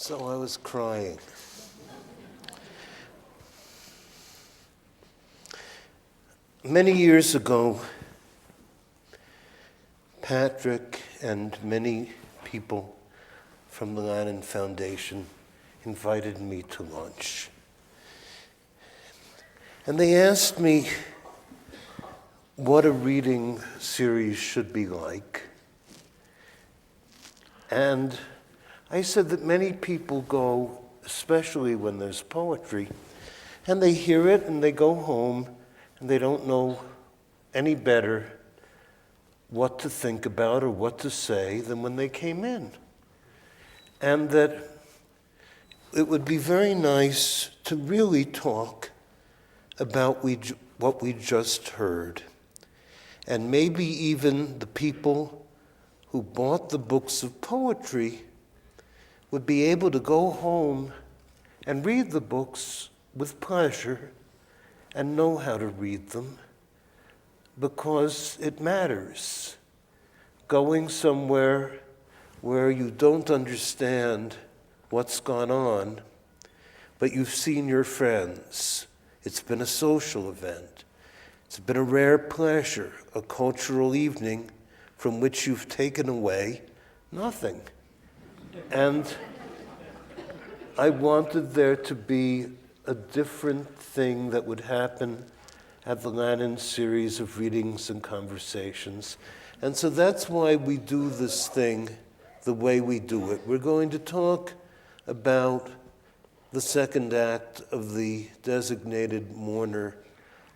So I was crying. Many years ago, Patrick and many people from the Lannan Foundation invited me to lunch. And they asked me what a reading series should be like. And I said that many people go, especially when there's poetry, and they hear it and they go home and they don't know any better what to think about or what to say than when they came in. And that it would be very nice to really talk about what we just heard. And maybe even the people who bought the books of poetry would be able to go home and read the books with pleasure and know how to read them, because it matters. Going somewhere where you don't understand what's gone on, but you've seen your friends. It's been a social event. It's been a rare pleasure, a cultural evening from which you've taken away nothing. And I wanted there to be a different thing that would happen at the Lannan series of readings and conversations. And so that's why we do this thing the way we do it. We're going to talk about the second act of the Designated Mourner,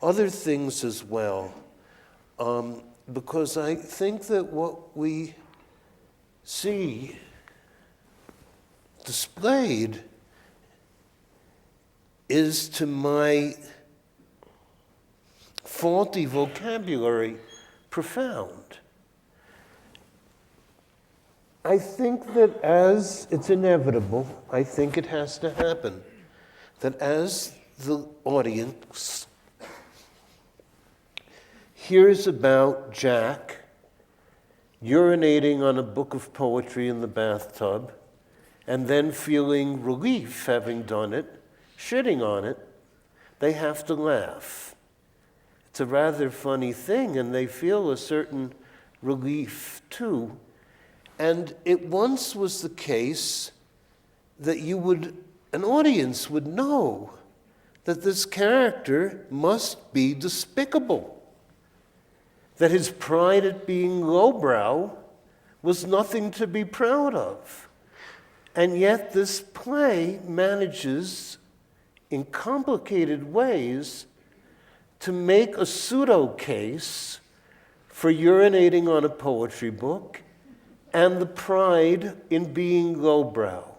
other things as well, because I think that what we see displayed is, to my faulty vocabulary, profound. I think that as it's inevitable, I think it has to happen, that as the audience hears about Jack urinating on a book of poetry in the bathtub and then feeling relief having done it, shitting on it, they have to laugh. It's a rather funny thing, and they feel a certain relief too. And it once was the case that an audience would know that this character must be despicable, that his pride at being lowbrow was nothing to be proud of. And yet this play manages, in complicated ways, to make a pseudo-case for urinating on a poetry book and the pride in being lowbrow.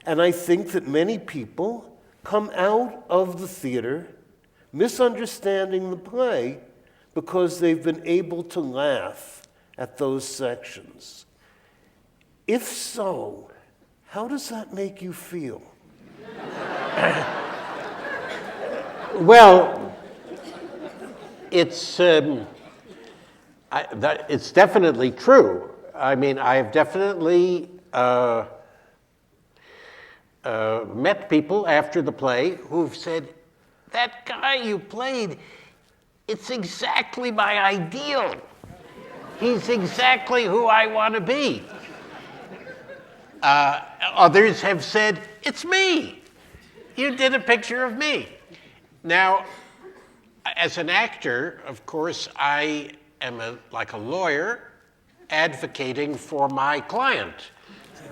And I think that many people come out of the theater misunderstanding the play because they've been able to laugh at those sections. If so, how does that make you feel? Well, it's definitely true. I mean, I have definitely met people after the play who've said, that guy you played, it's exactly my ideal. He's exactly who I want to be. Others have said, it's me. You did a picture of me. Now, as an actor, of course, I am like a lawyer advocating for my client,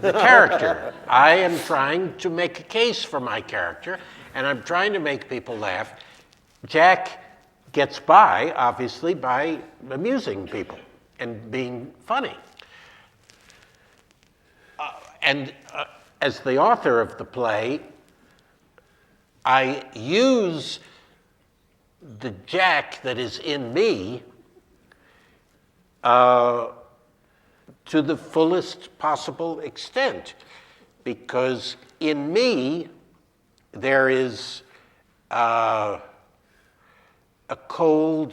the character. I am trying to make a case for my character, and I'm trying to make people laugh. Jack gets by, obviously, by amusing people and being funny. As the author of the play, I use the Jack that is in me to the fullest possible extent, because in me there is a cold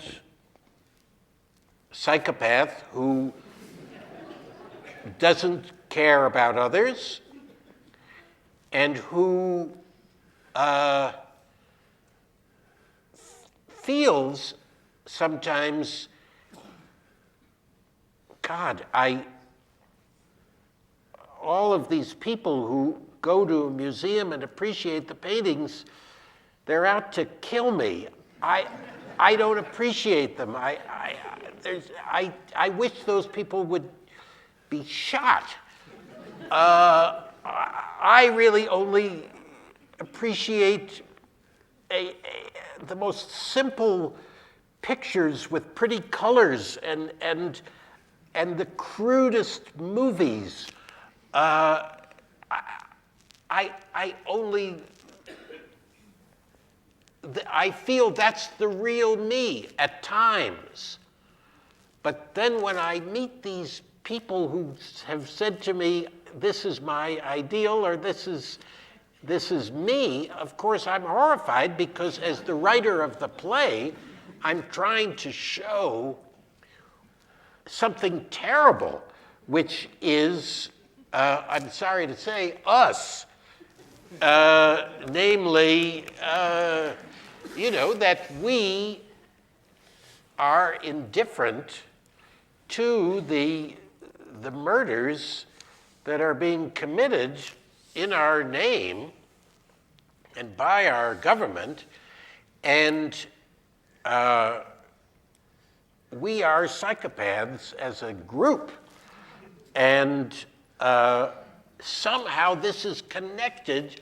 psychopath who doesn't care about others, and who feels sometimes, God, all of these people who go to a museum and appreciate the paintings, they're out to kill me. I don't appreciate them. I wish those people would be shot. I really only appreciate the most simple pictures with pretty colors and the crudest movies. I feel that's the real me at times. But then when I meet these people who have said to me, this is my ideal, or this is me, of course I'm horrified, because as the writer of the play, I'm trying to show something terrible, which is, I'm sorry to say, us. Namely, that we are indifferent to the murders that are being committed in our name and by our government, and we are psychopaths as a group. And somehow this is connected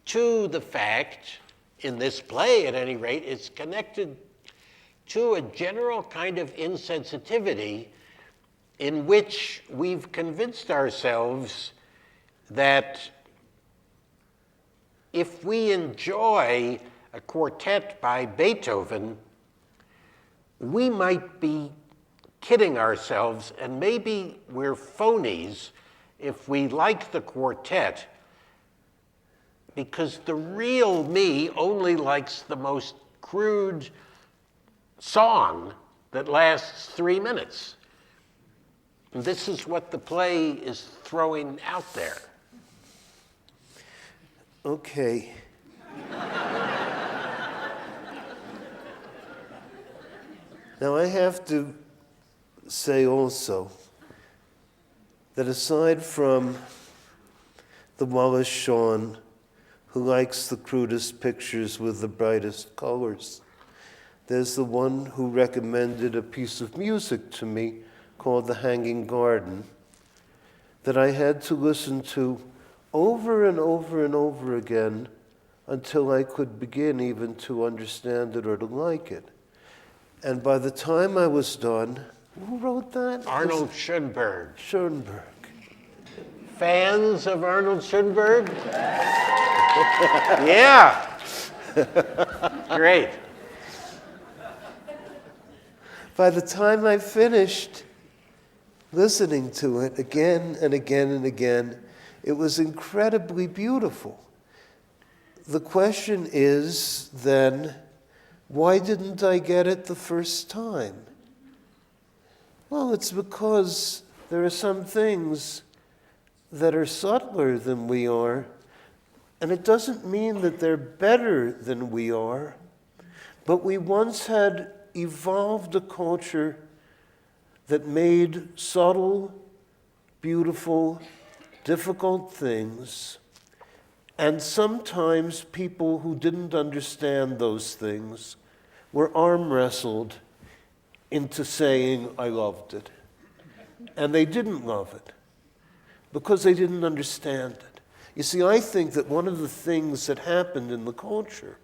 to the fact, in this play at any rate, it's connected to a general kind of insensitivity in which we've convinced ourselves that if we enjoy a quartet by Beethoven, we might be kidding ourselves, and maybe we're phonies if we like the quartet, because the real me only likes the most crude song that lasts 3 minutes. And this is what the play is throwing out there. Okay. Now I have to say also that aside from the Wallace Shawn, who likes the crudest pictures with the brightest colors, there's the one who recommended a piece of music to me called The Hanging Garden that I had to listen to over and over and over again until I could begin even to understand it or to like it. And by the time I was done, who wrote that? Arnold Schoenberg. Schoenberg. Fans of Arnold Schoenberg? Yeah. Great. By the time I finished listening to it again and again and again, it was incredibly beautiful. The question is then, why didn't I get it the first time? Well, it's because there are some things that are subtler than we are, and it doesn't mean that they're better than we are, but we once had evolved a culture that made subtle, beautiful, difficult things, and sometimes people who didn't understand those things were arm wrestled into saying, I loved it. And they didn't love it because they didn't understand it. You see, I think that one of the things that happened in the culture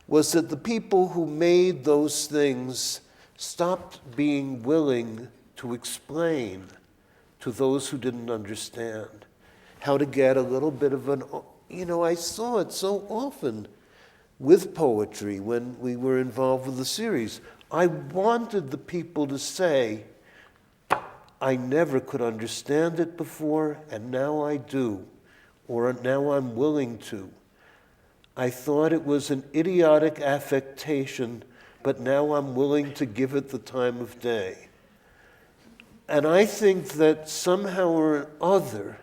was that the people who made those things stopped being willing to explain to those who didn't understand how to get a little bit of an, I saw it so often with poetry when we were involved with the series. I wanted the people to say, I never could understand it before, and now I do, or now I'm willing to. I thought it was an idiotic affectation, but now I'm willing to give it the time of day. And I think that somehow or other,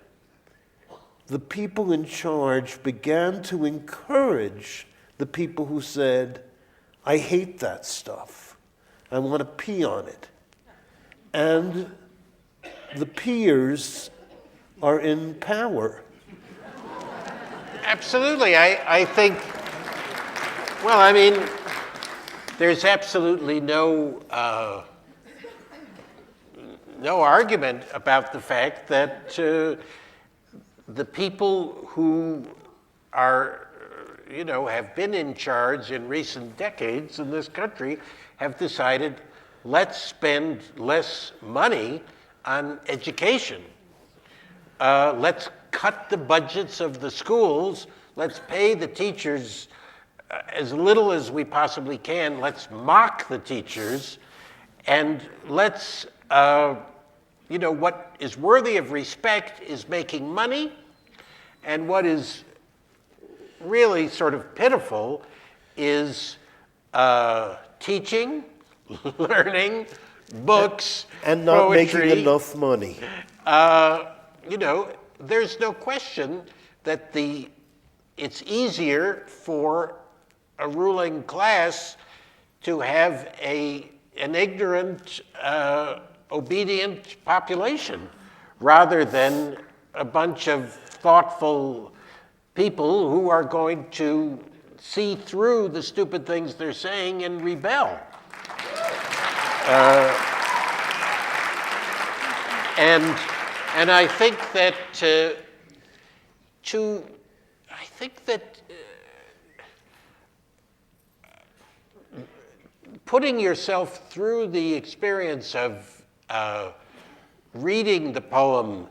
the people in charge began to encourage the people who said, I hate that stuff. I want to pee on it. And the peers are in power. Absolutely. I think, well, I mean, there's absolutely no argument about the fact that the people who are, have been in charge in recent decades in this country have decided, let's spend less money on education. Let's cut the budgets of the schools. Let's pay the teachers as little as we possibly can. Let's mock the teachers. And let's, what is worthy of respect is making money. And what is really sort of pitiful is teaching, learning, books, and not poetry. Making enough money. There's no question that it's easier for a ruling class to have an ignorant, obedient population rather than a bunch of thoughtful people who are going to see through the stupid things they're saying and rebel. And I think that putting yourself through the experience of reading the poem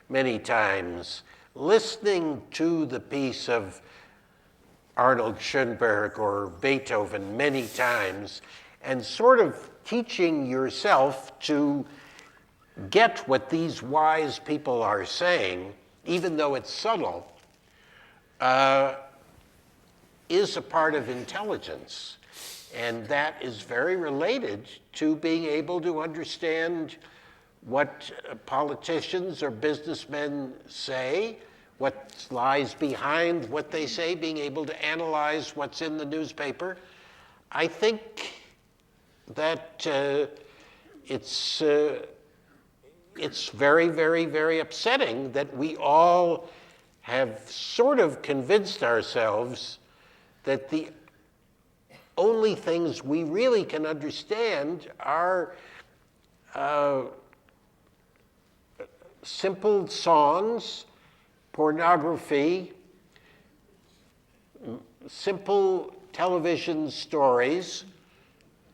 many times, listening to the piece of Arnold Schoenberg or Beethoven many times, and sort of teaching yourself to get what these wise people are saying, even though it's subtle, is a part of intelligence. And that is very related to being able to understand what politicians or businessmen say, what lies behind what they say, being able to analyze what's in the newspaper. I think that it's very, very, very upsetting that we all have sort of convinced ourselves that the only things we really can understand are simple songs, pornography, simple television stories.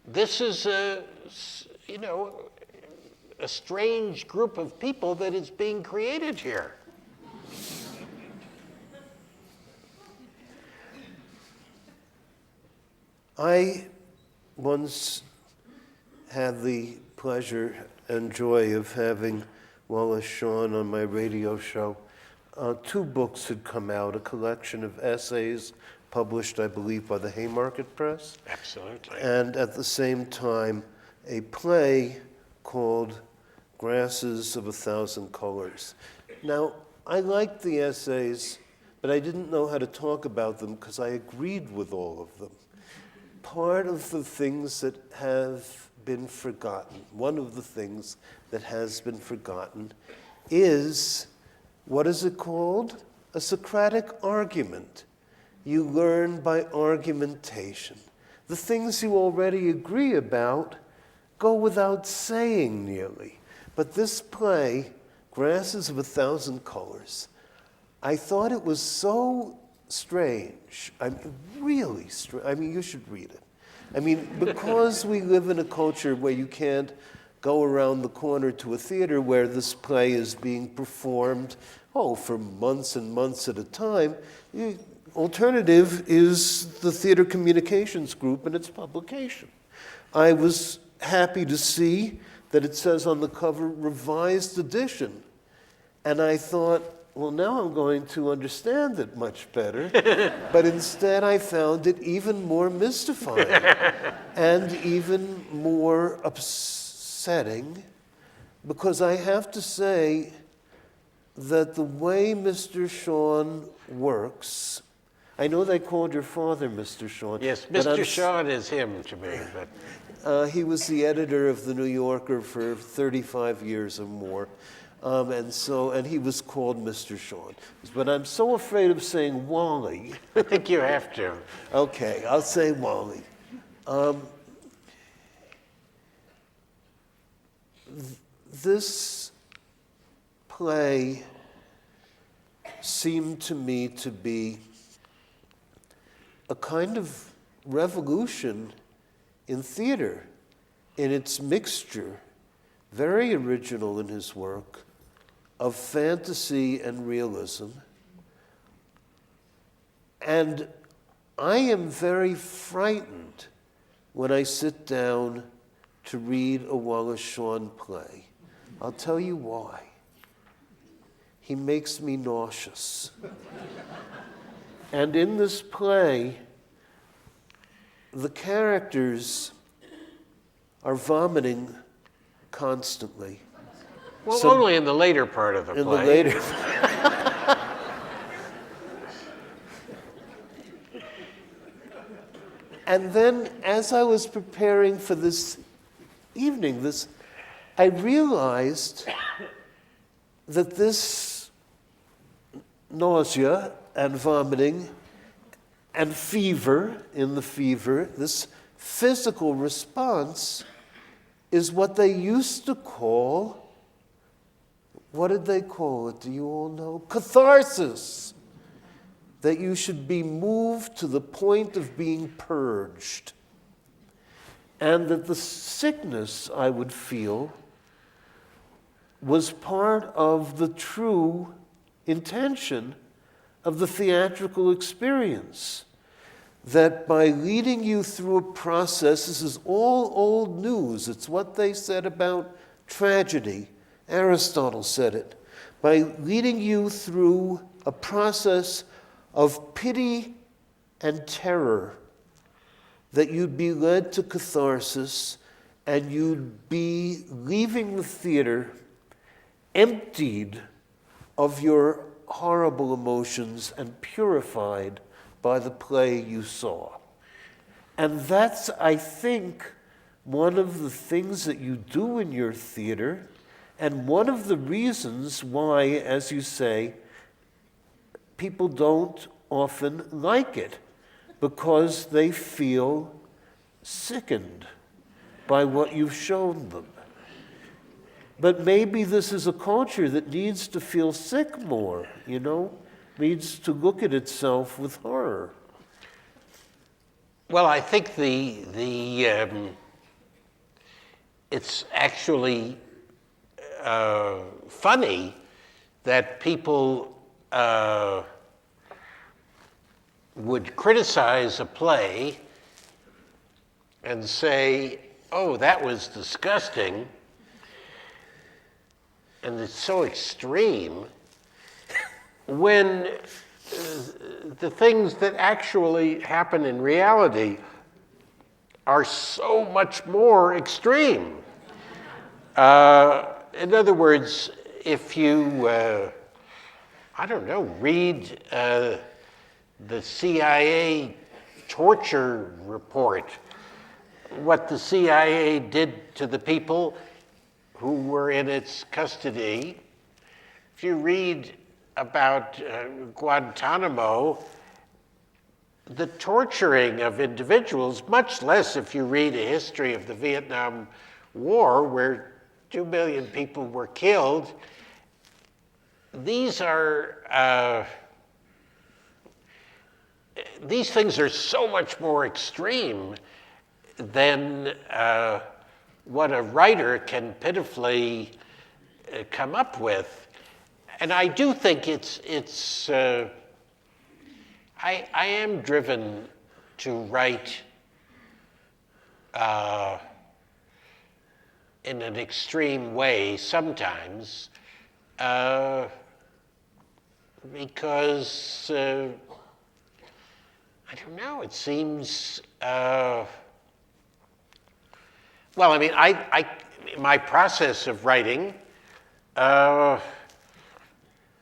This is a strange group of people that is being created here. I once had the pleasure and joy of having Wallace Shawn on my radio show. 2 books had come out, a collection of essays published, I believe, by the Haymarket Press. Absolutely. And at the same time, a play called Grasses of a Thousand Colors. Now, I liked the essays, but I didn't know how to talk about them because I agreed with all of them. Part of the things that have been forgotten, one of the things that has been forgotten is, what is it called? A Socratic argument. You learn by argumentation. The things you already agree about go without saying nearly. But this play, Grasses of a Thousand Colors, I thought it was so strange. I mean, really strange. I mean, you should read it. I mean, because we live in a culture where you can't go around the corner to a theater where this play is being performed, for months and months at a time, the alternative is the Theater Communications Group and its publication. I was happy to see that it says on the cover, revised edition. And I thought, well, now I'm going to understand it much better. But instead, I found it even more mystifying and even more upsetting, because I have to say, that the way Mr. Shawn works, I know they called your father Mr. Shawn. Yes, but Mr. Shawn is him to me. But he was the editor of The New Yorker for 35 years or more. And he was called Mr. Shawn. But I'm so afraid of saying Wally. I think you have to. Okay, I'll say Wally. This play seemed to me to be a kind of revolution in theater, in its mixture, very original in his work, of fantasy and realism. And I am very frightened when I sit down to read a Wallace Shawn play. I'll tell you why. He makes me nauseous. And in this play, the characters are vomiting constantly. Well, only in the later part of the play. In the later. And then, as I was preparing for this evening, I realized that this nausea and vomiting and fever, this physical response is what they used to call, what did they call it? Do you all know? Catharsis. That you should be moved to the point of being purged. And that the sickness I would feel was part of the true intention of the theatrical experience. That by leading you through a process, this is all old news. It's what they said about tragedy. Aristotle said it. By leading you through a process of pity and terror, that you'd be led to catharsis and you'd be leaving the theater emptied of your horrible emotions and purified by the play you saw. And that's, I think, one of the things that you do in your theater, and one of the reasons why, as you say, people don't often like it, because they feel sickened by what you've shown them. But maybe this is a culture that needs to feel sick more, needs to look at itself with horror. Well, I think it's actually funny that people would criticize a play and say, oh, that was disgusting, and it's so extreme, when the things that actually happen in reality are so much more extreme. In other words, if you, read the CIA torture report, what the CIA did to the people who were in its custody. If you read about Guantanamo, the torturing of individuals, much less if you read a history of the Vietnam War, where 2 million people were killed, these things are so much more extreme than what a writer can pitifully come up with. And I do think I am driven to write in an extreme way sometimes, because I don't know, it seems, my process of writing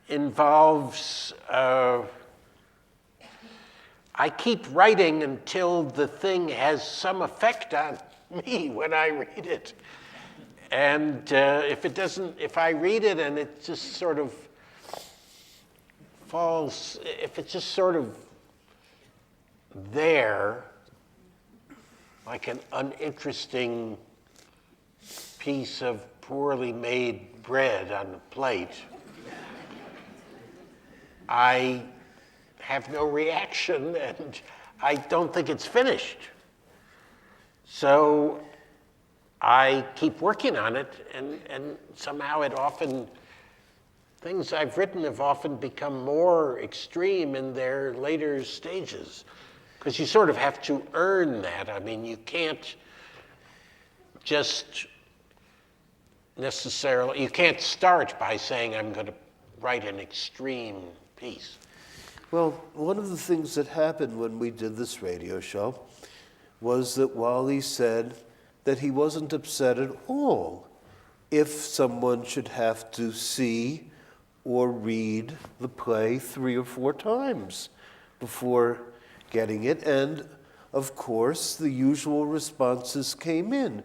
involves, I keep writing until the thing has some effect on me when I read it. And if I read it and it just sort of falls, if it's just sort of there, like an uninteresting piece of poorly made bread on a plate, I have no reaction and I don't think it's finished. So I keep working on it, and somehow things I've written have often become more extreme in their later stages. Because you sort of have to earn that. I mean, you can't just necessarily, you can't start by saying, I'm going to write an extreme piece. Well, one of the things that happened when we did this radio show was that Wally said that he wasn't upset at all if someone should have to see or read the play 3 or 4 times before getting it. And, of course, the usual responses came in.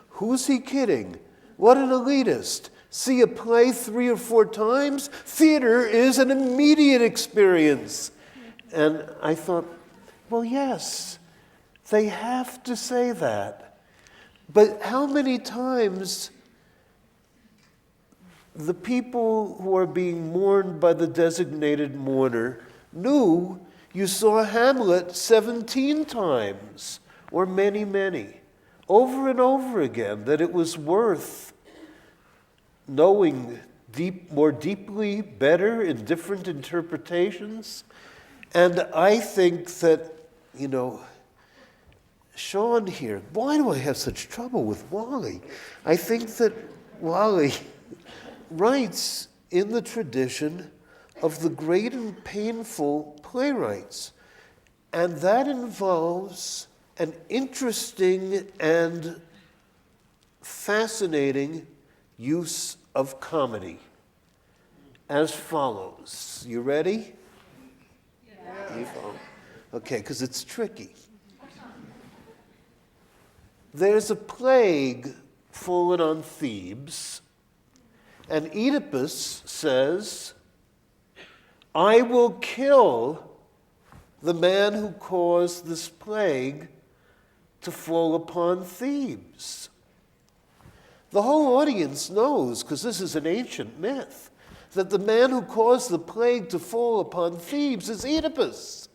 Who's he kidding? What an elitist. See a play 3 or 4 times? Theater is an immediate experience. And I thought, well, yes, they have to say that. But how many times the people who are being mourned by the designated mourner knew you saw Hamlet 17 times, or many, many, over and over again, that it was worth knowing more deeply, better, in different interpretations. And I think that, Shawn here, why do I have such trouble with Wally? I think that Wally writes in the tradition of the great and painful playwrights. And that involves an interesting and fascinating use of comedy as follows. You ready? Yeah. Okay, because it's tricky. There's a plague fallen on Thebes, and Oedipus says, I will kill the man who caused this plague to fall upon Thebes. The whole audience knows, because this is an ancient myth, that the man who caused the plague to fall upon Thebes is Oedipus.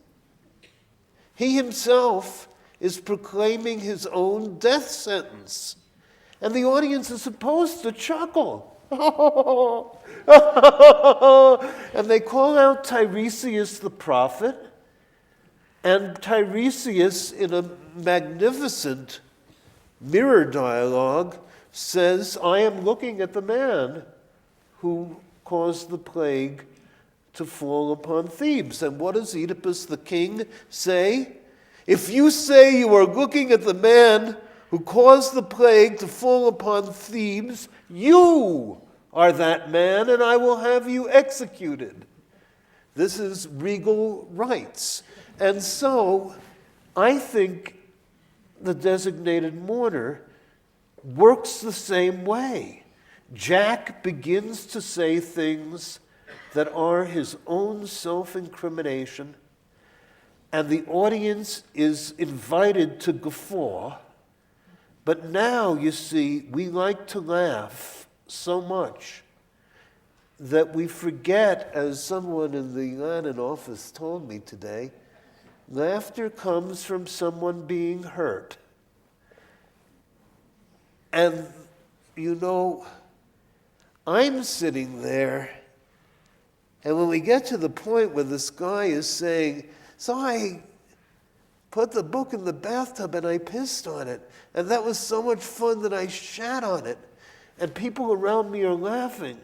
He himself is proclaiming his own death sentence. And the audience is supposed to chuckle. And they call out Tiresias the prophet, and Tiresias, in a magnificent mirror dialogue, says, I am looking at the man who caused the plague to fall upon Thebes. And what does Oedipus the king say? If you say you are looking at the man who caused the plague to fall upon Thebes, you are that man, and I will have you executed. This is regal rights. And so I think the designated mourner works the same way. Jack begins to say things that are his own self-incrimination, and the audience is invited to guffaw. But now, you see, we like to laugh so much that we forget, as someone in the Lannan office told me today, laughter comes from someone being hurt. And, I'm sitting there, and when we get to the point where this guy is saying, so I put the book in the bathtub and I pissed on it, and that was so much fun that I shat on it, and people around me are laughing,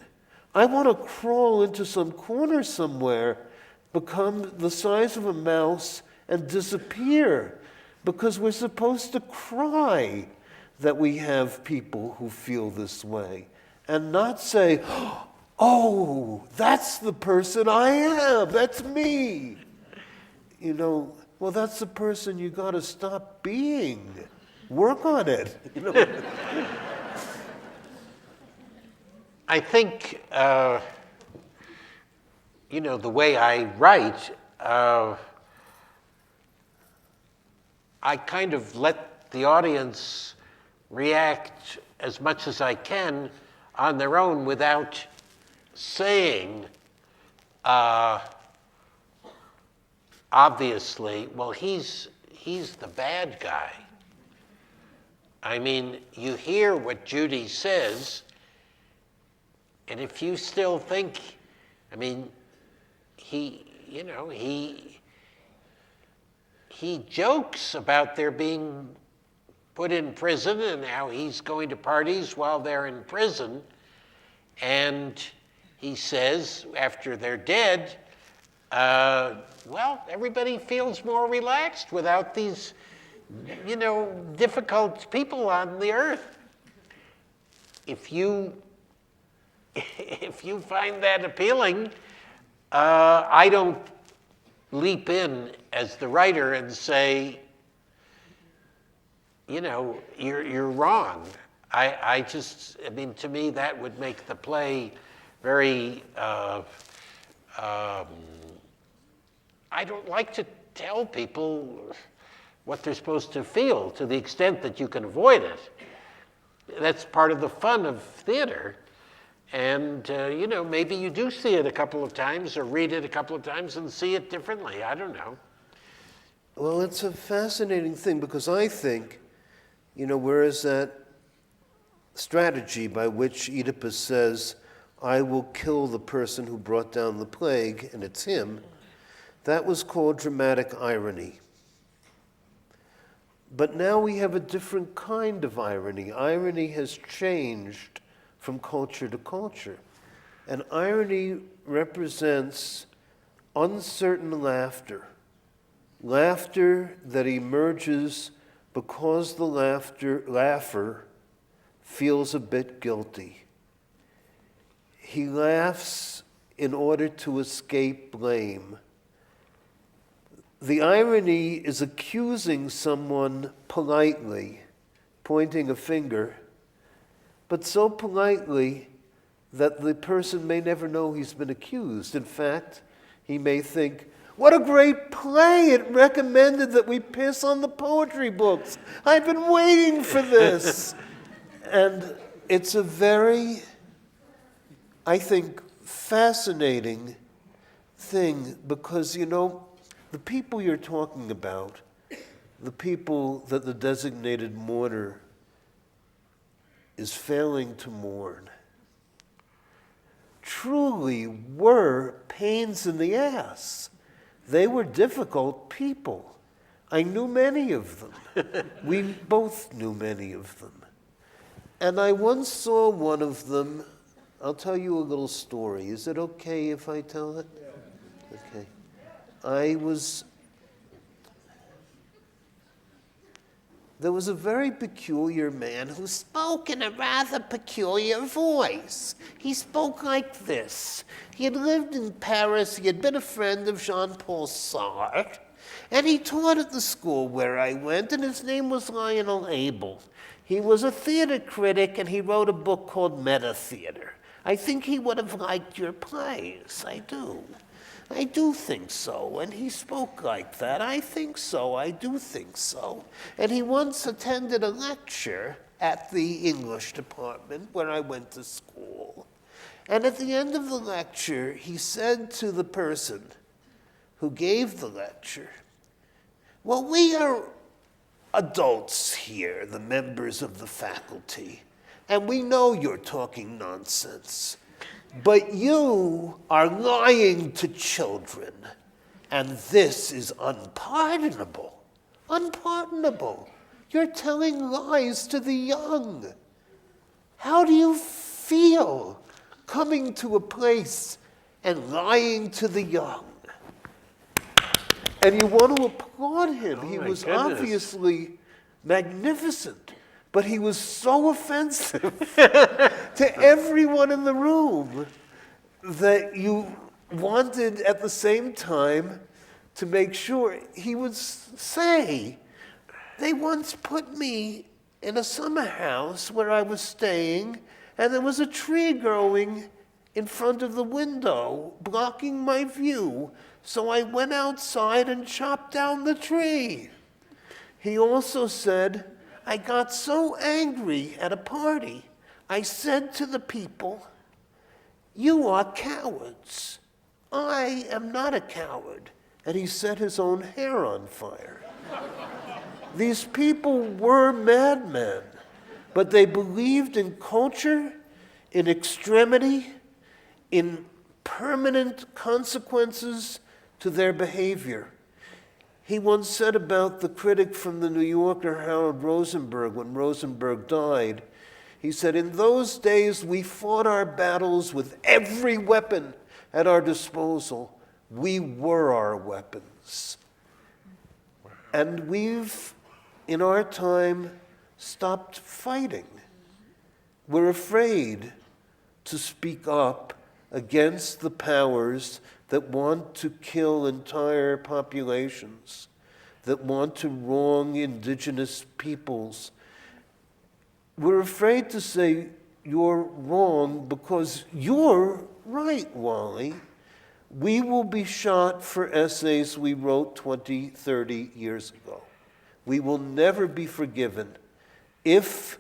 I want to crawl into some corner somewhere, become the size of a mouse, and disappear, because we're supposed to cry that we have people who feel this way, and not say, oh, that's the person I am. That's me. You know, well, that's the person you got to stop being. Work on it. You know? I think, you know, the way I write, I kind of let the audience react as much as I can on their own without saying, obviously, well, he's the bad guy. I mean, you hear what Judy says, and if you still think, I mean, he jokes about their being put in prison and how he's going to parties while they're in prison. And he says, after they're dead, well, everybody feels more relaxed without these, you know, difficult people on the earth. If you find that appealing, I don't leap in as the writer and say, you know, you're wrong. I mean, to me, that would make the play very, I don't like to tell people what they're supposed to feel to the extent that you can avoid it. That's part of the fun of theater. And, you know, maybe you do see it a couple of times or read it a couple of times and see it differently. I don't know. Well, it's a fascinating thing because I think, you know, whereas that strategy by which Oedipus says, I will kill the person who brought down the plague, and it's him, that was called dramatic irony. But now we have a different kind of irony. Irony has changed from culture to culture. And irony represents uncertain laughter, laughter that emerges because the laugher feels a bit guilty. He laughs in order to escape blame. The irony is accusing someone politely, pointing a finger, but so politely that the person may never know he's been accused. In fact, he may think, what a great play! It recommended that we piss on the poetry books. I've been waiting for this. And it's a very, I think, fascinating thing because, you know, the people you're talking about, the people that the designated mourner is failing to mourn, truly were pains in the ass. They were difficult people. I knew many of them. We both knew many of them. And I once saw one of them. I'll tell you a little story. Is it okay if I tell it? Yeah. Okay. There was a very peculiar man who spoke in a rather peculiar voice. He spoke like this. He had lived in Paris. He had been a friend of Jean-Paul Sartre. And he taught at the school where I went, and his name was Lionel Abel. He was a theater critic, and he wrote a book called Meta Theater. I think he would have liked your plays. I do. I do think so. And he spoke like that. I think so. I do think so. And he once attended a lecture at the English department where I went to school. And at the end of the lecture, he said to the person who gave the lecture, well, we are adults here, the members of the faculty, and we know you're talking nonsense. But you are lying to children, and this is unpardonable. Unpardonable. You're telling lies to the young. How do you feel coming to a place and lying to the young? And you want to applaud him. He was obviously magnificent. But he was so offensive to everyone in the room that you wanted at the same time to make sure. He would say, they once put me in a summer house where I was staying, and there was a tree growing in front of the window, blocking my view, so I went outside and chopped down the tree. He also said, I got so angry at a party, I said to the people, you are cowards. I am not a coward. And he set his own hair on fire. These people were madmen, but they believed in culture, in extremity, in permanent consequences to their behavior. He once said about the critic from the New Yorker, Harold Rosenberg, when Rosenberg died, he said, in those days we fought our battles with every weapon at our disposal. We were our weapons. And we've, in our time, stopped fighting. We're afraid to speak up against the powers that want to kill entire populations, that want to wrong indigenous peoples. We're afraid to say you're wrong because you're right, Wally. We will be shot for essays we wrote 20, 30 years ago. We will never be forgiven if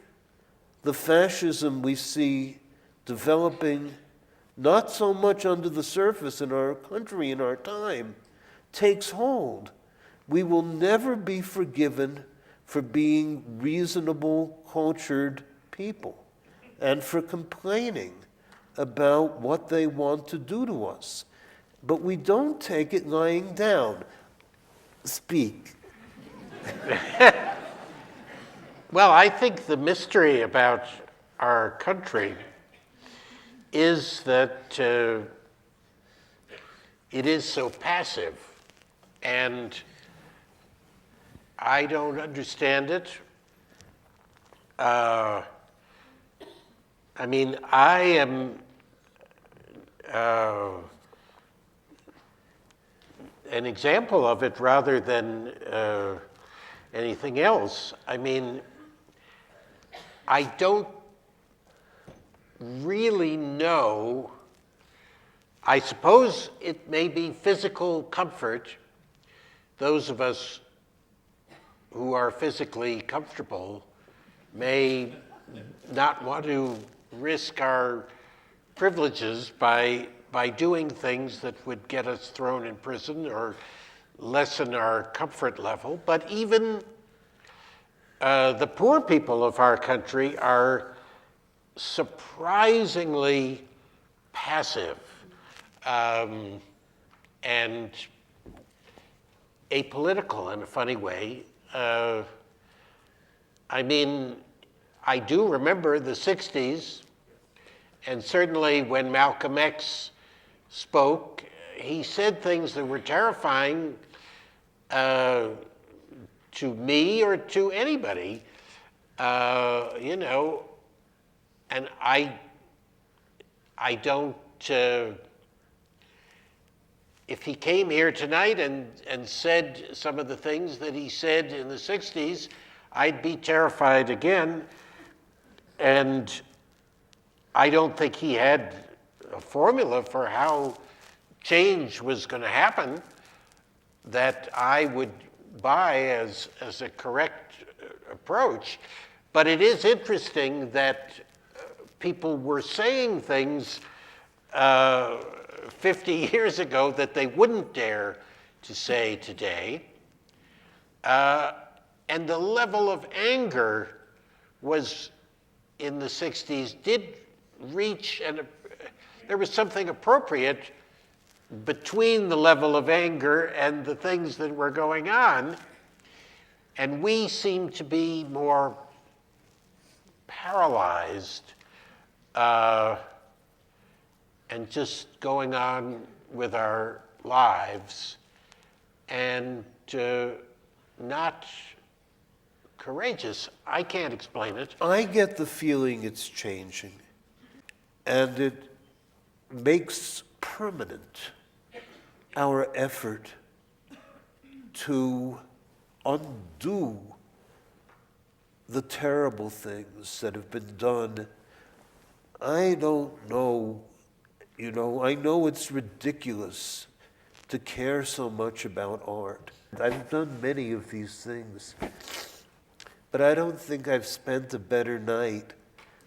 the fascism we see developing, not so much under the surface in our country, in our time, takes hold. We will never be forgiven for being reasonable, cultured people and for complaining about what they want to do to us. But we don't take it lying down. Speak. Well, I think the mystery about our country is that it is so passive, and I don't understand it. I mean, I am an example of it rather than anything else. I mean, I don't really know. I suppose it may be physical comfort. Those of us who are physically comfortable may not want to risk our privileges by doing things that would get us thrown in prison or lessen our comfort level. But even the poor people of our country are surprisingly passive and apolitical in a funny way. I mean, I do remember the 60s, and certainly when Malcolm X spoke, he said things that were terrifying to me or to anybody, you know, and I don't, if he came here tonight and said some of the things that he said in the 60s, I'd be terrified again. And I don't think he had a formula for how change was going to happen that I would buy as a correct approach. But it is interesting that people were saying things 50 years ago that they wouldn't dare to say today. And the level of anger was, in the 60s, did reach, and there was something appropriate between the level of anger and the things that were going on. And we seem to be more paralyzed and just going on with our lives and not courageous. I can't explain it. I get the feeling it's changing. And it makes permanent our effort to undo the terrible things that have been done. I don't know, I know it's ridiculous to care so much about art. I've done many of these things, but I don't think I've spent a better night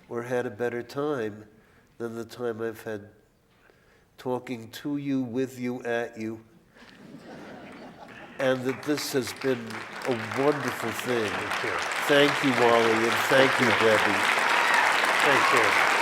or had a better time than the time I've had talking to you, with you, at you, and that this has been a wonderful thing. Thank you. Thank you, Wally, and thank you, Debbie. Thank you.